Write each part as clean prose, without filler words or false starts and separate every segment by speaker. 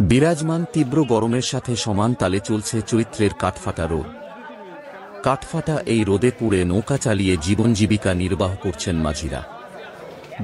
Speaker 1: বিরাজমান তীব্র গরমের সাথে সমান তালে চলছে চৈত্রের কাঠফাটা রোদ। কাঠফাটা এই রোদে পুড়ে নৌকা চালিয়ে জীবন জীবিকা নির্বাহ করছেন মাঝিরা।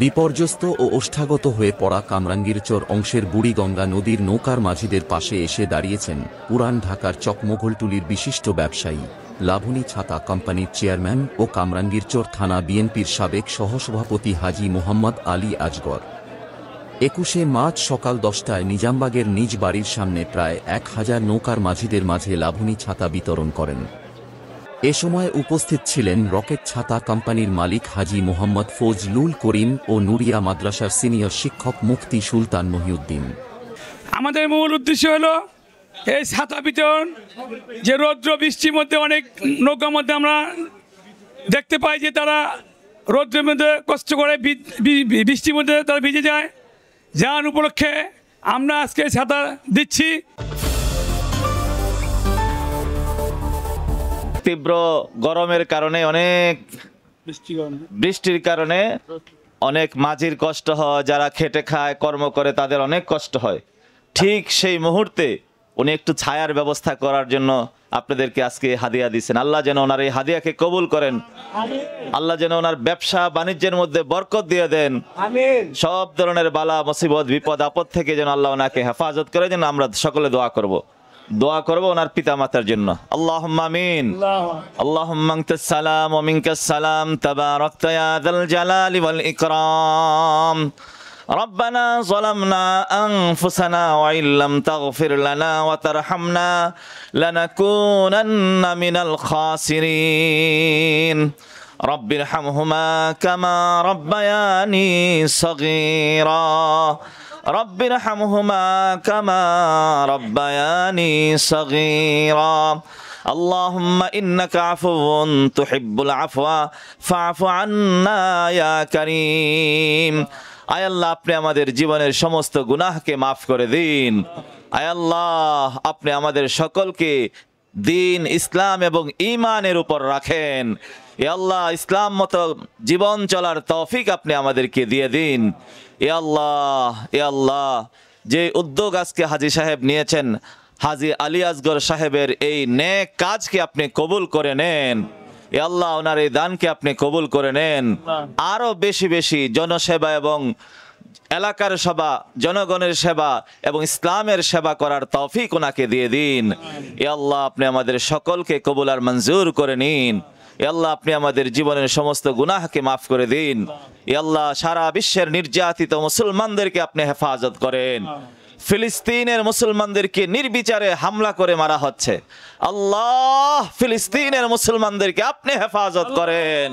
Speaker 1: বিপর্যস্ত ও ওষ্ঠাগত হয়ে পড়া কামরাঙ্গীরচর অংশের বুড়িগঙ্গা নদীর নৌকার মাঝিদের পাশে এসে দাঁড়িয়েছেন পুরান ঢাকার চকমোগলটুলির বিশিষ্ট ব্যবসায়ী, লাবণী ছাতা কোম্পানির চেয়ারম্যান ও কামরাঙ্গীরচর থানা বিএনপির সাবেক সহসভাপতি হাজী মোহাম্মদ আলী আজগর। ২১শে মার্চ সকাল ১০টায় নিজামবাগের নিজ বাড়ির সামনে প্রায় ১,০০০ নৌকার মাঝিদের মাঝে লাবণী ছাতা বিতরণ করেন। এ সময় উপস্থিত ছিলেন রকেট ছাতা কোম্পানির মালিক হাজী মোহাম্মদ ফজলুল করিম ও নুরিয়া মাদ্রাসার সিনিয়র শিক্ষক মুফতি সুলতান মহিউদ্দিন।
Speaker 2: আমাদের মূল উদ্দেশ্য হলো এই ছাতা বিতরণ। যে রৌদ্র বৃষ্টির মধ্যে অনেক নৌকার মধ্যে আমরা দেখতে পাই যে তারা রৌদ্রের মধ্যে কষ্ট করে বৃষ্টির মধ্যে তারা ভিজে যায়, যার উপলক্ষে আমরা আজকে ছাতা দিচ্ছি।
Speaker 3: তীব্র গরমের কারণে বৃষ্টির কারণে অনেক মাঝির কষ্ট হয়, যারা খেটে খায় কর্ম করে তাদের অনেক কষ্ট হয়। ঠিক সেই মুহূর্তে উনি একটু ছায়ার ব্যবস্থা করার জন্য আপনাদেরকে আজকে হাদিয়া দিচ্ছেন। আল্লাহ যেন ওনার এই হাদিয়াকে কবুল করেন, আল্লাহ যেন ওনার ব্যবসা বাণিজ্যের মধ্যে বরকত দিয়ে দেন, সব ধরনের বালা মুসিবত বিপদ আপদ থেকে যেন আল্লাহ ওনাকে হেফাজত করে। যেন আমরা সকলে দোয়া করব ওনার পিতা মাতার জন্য। আল্লাহুম্মা আমিন। আল্লাহুম্মা আনতাস সালাম ওয়া মিনকাস সালাম তাবারাকতা ইয়া যাল জালালি ওয়াল ইকরাম। ربنا ظلمنا أنفسنا وإن لم تغفر لنا وترحمنا لنكونن من الخاسرين رب ارحمهما كما ربياني صغيرا رب ارحمهما كما ربياني صغيرا اللهم إنك عفو تحب العفو فاعف عنا يا كريم। আয় আল্লাহ, আপনি আমাদের জীবনের সমস্ত গুনাহকে মাফ করে দিন। আয় আল্লাহ, আপনি আমাদের সকলকে দিন ইসলাম এবং ঈমানের উপর রাখেন। এ আল্লাহ, ইসলাম মতো জীবন চলার তৌফিক আপনি আমাদেরকে দিয়ে দিন। এ আল্লাহ, যে উদ্যোগ আজকে হাজী সাহেব নিয়েছেন, হাজী আলী আসগর সাহেবের এই নেক কাজকে আপনি কবুল করে নেন। এ আল্লাহ, ওনার এই দানকে আপনি কবুল করে নেন। আরো বেশি বেশি জনসেবা এবং এলাকার সেবা, জনগণের সেবা এবং ইসলামের সেবা করার তৌফিক ওনাকে দিয়ে দিন। এ আল্লাহ, আপনি আমাদের সকলকে কবুল আর মঞ্জুর করে নিন। এ আল্লাহ, আপনি আমাদের জীবনের সমস্ত গুনাহকে মাফ করে দিন। এ আল্লাহ, সারা বিশ্বের নির্যাতিত মুসলমানদেরকে আপনি হেফাজত করেন। ফিলিস্তিনের মুসলমানদেরকে নির্বিচারে হামলা করে মারা হচ্ছে। আল্লাহ, ফিলিস্তিনের মুসলমানদেরকে আপনি হেফাজত করেন।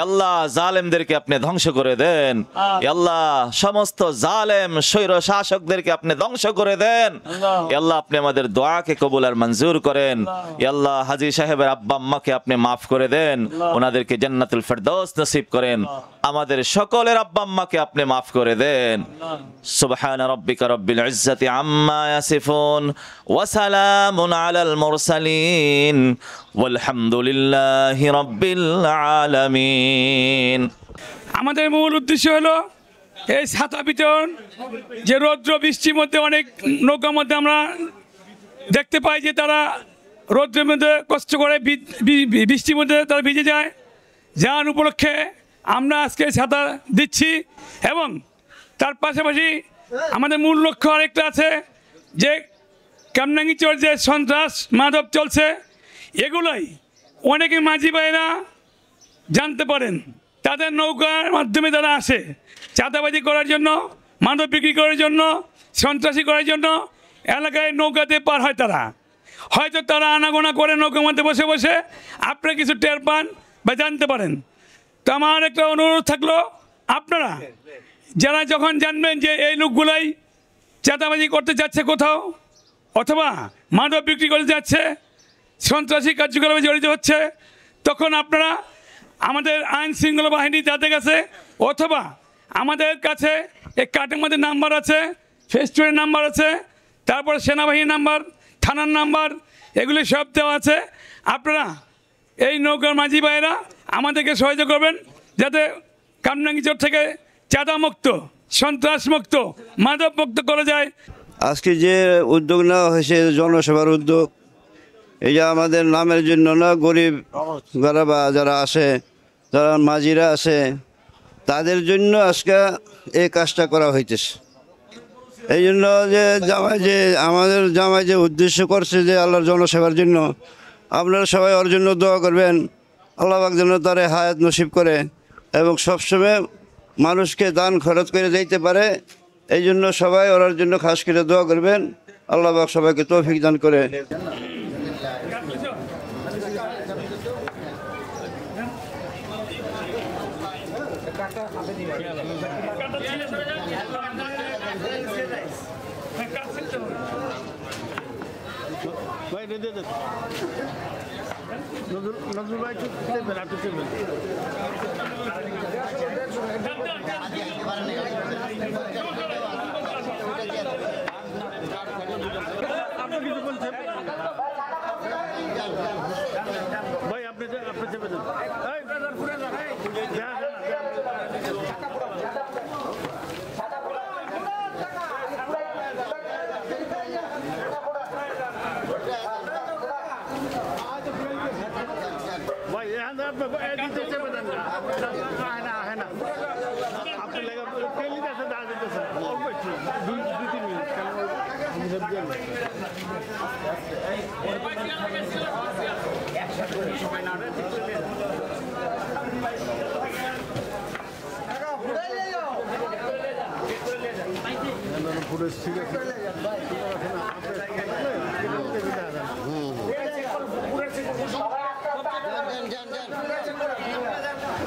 Speaker 3: আল্লাহ, জালেমদেরকে আপনি ধ্বংস করে দেন। আল্লাহ, সমস্ত জালেম স্বৈর শাসকদেরকে আপনি ধ্বংস করে দেন। আল্লাহ, আপনি আমাদের দোয়াকে কবুল আর মঞ্জুর করেন। আল্লাহ, হাজী সাহেবের আব্বা আম্মাকে আপনি মাফ করে দেন, ওনাদেরকে জান্নাতুল ফেরদৌস নসিব করেন। আমাদের সকলের আব্বা আম্মাকে আপনি মাফ করে দেন। সুবহানা রাব্বিকা রাব্বিল ইজ্জাতি আম্মা ইয়াসিফুন ওয়া সালামুন আলাল মুরসালিন ওয়ালহামদুলিল্লাহি রাব্বিল আলামিন।
Speaker 2: আমাদের মূল উদ্দেশ্য হলো এই ছাতা বিতরণ। যে রৌদ্র বৃষ্টির মধ্যে অনেক নৌকার মধ্যে আমরা দেখতে পাই যে তারা রৌদ্রের মধ্যে কষ্ট করে বৃষ্টির মধ্যে তারা ভিজে যায়, যার উপলক্ষে আমরা আজকে ছাতা দিচ্ছি। এবং তার পাশাপাশি আমাদের মূল লক্ষ্য আরেকটা আছে, যে কামরাঙ্গীরচর যে সন্ত্রাস মাদক চলছে, এগুলোই অনেকে মাঝি ভাইরা জানতে পারেন। তাদের নৌকার মাধ্যমে তারা আসে চাঁদাবাজি করার জন্য, মাদক বিক্রি করার জন্য, সন্ত্রাসী করার জন্য এলাকায় নৌকাতে পার হয়। তারা হয়তো আনাগোনা করে নৌকার মধ্যে বসে বসে আপনারা কিছু টের পান বা জানতে পারেন। তো আমার একটা অনুরোধ থাকলো, আপনারা যারা যখন জানবেন যে এই লোকগুলাই চাঁদাবাজি করতে যাচ্ছে কোথাও, অথবা মাদক বিক্রি করে যাচ্ছে, সন্ত্রাসী কার্যকলাপে জড়িত হচ্ছে, তখন আপনারা আমাদের আইন শৃঙ্খলা বাহিনী যাদের কাছে, অথবা আমাদের কাছে এই কার্ডের মধ্যে নাম্বার আছে, ফেস্টুনের নাম্বার আছে, তারপরে সেনাবাহিনীর নাম্বার, থানার নাম্বার, এগুলি সব দেওয়া আছে। আপনারা এই নৌকার মাঝি ভাইয়েরা আমাদেরকে সহযোগিতা করবেন, যাতে কামরাঙ্গীরচর থেকে চাঁদা মুক্ত, সন্ত্রাস মুক্ত, মাদক মুক্ত করা যায়।
Speaker 4: আজকে যে উদ্যোগ নেওয়া হয়েছে জনসেবার উদ্যোগ, এই যে আমাদের নামের জন্য না, গরিব গরাবা যারা আসে, যারা মাঝিরা আছে, তাদের জন্য আজকে এই কাজটা করা হইতেছে। এই জন্য যে আমাদের জামাই যে উদ্দেশ্য করছে যে আল্লাহর জনসেবার জন্য, আপনারা সবাই ওর জন্য দোয়া করবেন। আল্লাহ পাক যেন তারে হায়াত নসিব করে এবং সবসময় মানুষকে দান খরচ করে দিতে পারে। এই জন্য সবাই ওর জন্য খাস করে দোয়া করবেন। আল্লাহ পাক সবাইকে তৌফিক দান করে।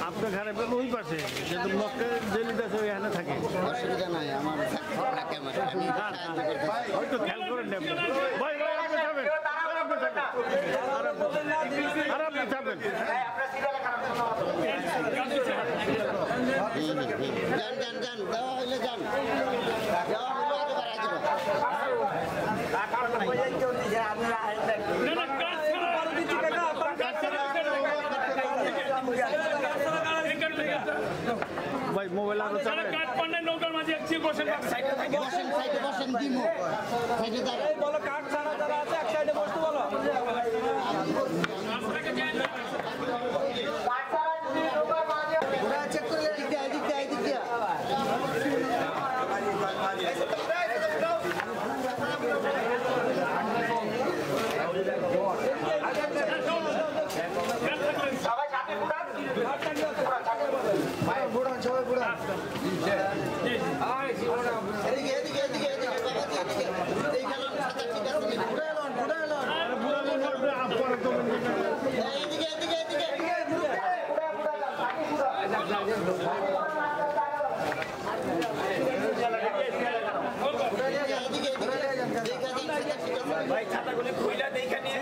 Speaker 5: আপনার ঘরে ওই পাশে যেহেতু মক্কের জেলিটা এখানে থাকে, অসুবিধা নাই। আমার হয়তো খেয়াল করেন না আপনি। ভাই ভাই আপনি যাবেন, আর আপনি যাবেন। যান দেওয়া হইলে যান, দেওয়া ভাই মোবাইল আরো চালায় কাট পান্ডে নৌকার মাঝে একটি বসেন বসেন দিমু সাইডে দাঁড়াও বলো কাট ছাড়া যারা আছে এক সাইডে বসতে বলো চেক করে এদিক দিয়ে ভাই ছাতাগুলি খুইলা দেখা নিয়ে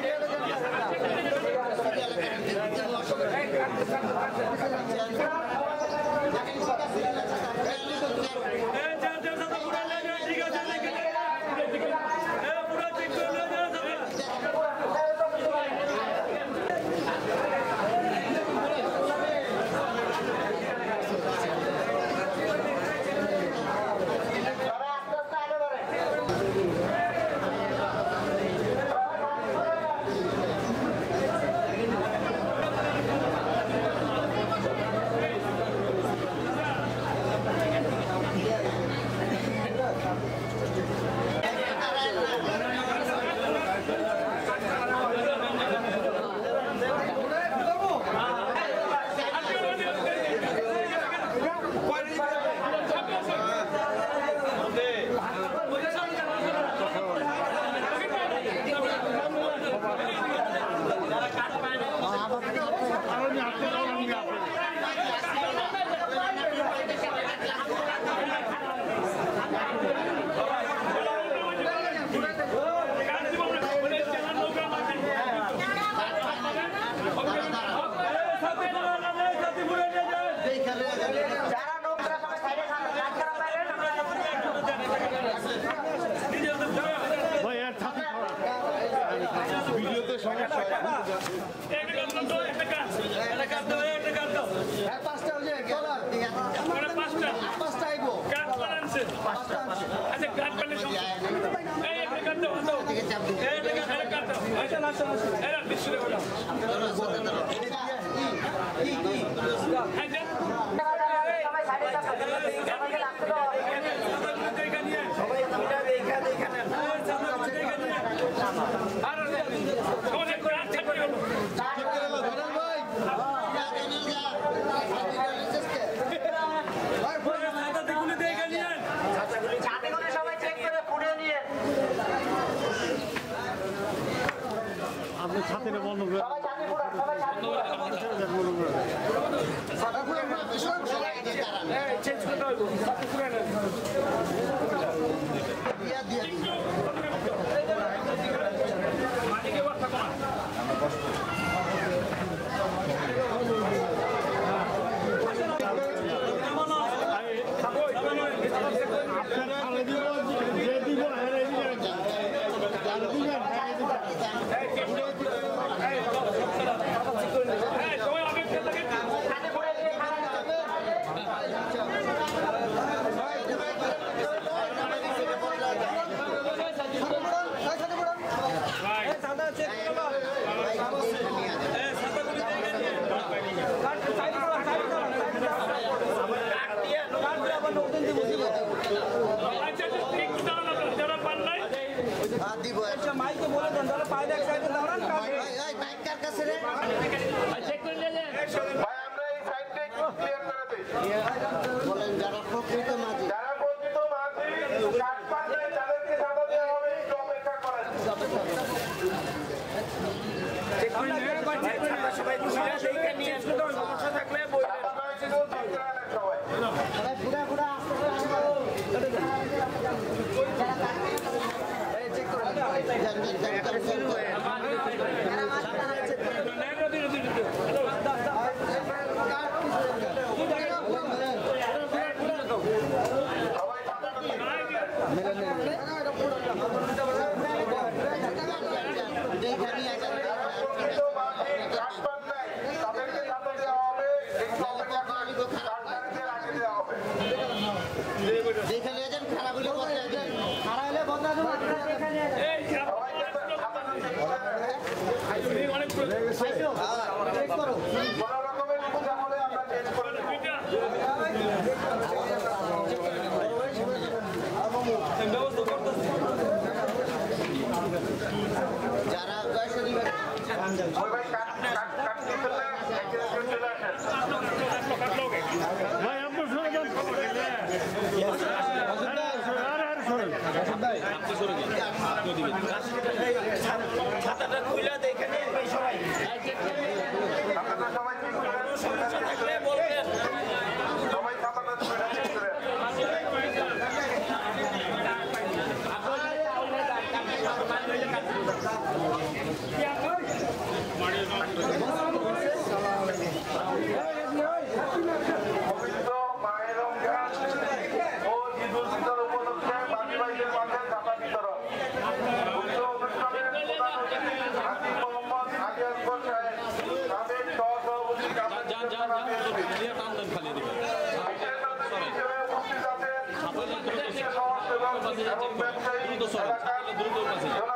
Speaker 5: আচ্ছা
Speaker 2: কাট পারলে এই এখানে কাট দাও এই এখানে কাট দাও আচ্ছা লাস্ট এরা বিশুরে বলো সবাই সাইডে থাকো সবাইকে লাগতে দাও সবাই এখানে আর সবাই করে আচ্ছা করে বলো
Speaker 5: আপনি ছাতে বন্ধ করে
Speaker 6: মাইকে বলে দেন তাহলে পায়ে এক সাইডে দাঁড়ান বাইকার কাছে রে চেক করে নিলেন ভাই আমরা এই সাইডটা একটু ক্লিয়ার করে দেই বলেন যারা প্রকৃত মাঝি কাট পারলে তাদেরকে সাদা দেওয়া হবে একটু অপেক্ষা করেন চেক করে নিয়ে সবাই দেখে নিয়ে সমস্যা থাকলে বলবেন সবাই পুরা পুরা যেখানে আছেন খারাপ হলে বদলা দেন খারাপ হলে বদলা দেন এখানে অনেক করো বড় রকমের পূজা হলে আমরা চেঞ্জ করে দেব যারা বয়সী ওই ভাই কাট দিতে একজন চলে আসেন
Speaker 5: ভাই আপনি শুনে যান
Speaker 6: ছাতাটা খুলে দেখে নিয়ে সবাই
Speaker 5: আপনারা সবাই কি
Speaker 6: সমস্যা থাকলে বলবেন
Speaker 5: সবাই ছাতাটা খুলে দিতে পবিত্র মায়ের রমজান ও ঈদুল ফিতর উপলক্ষে বাকি ভাইদের মাঝে ছাতা বিতরণ উক্ত অনুষ্ঠানের প্রধান অতিথি হাজী মোহাম্মদ আলী আকবর সাহেব সাবেক সহসভাপতি উপস্থিত আছেন সমাজসেবক এবং ব্যবসায়ী এলাকার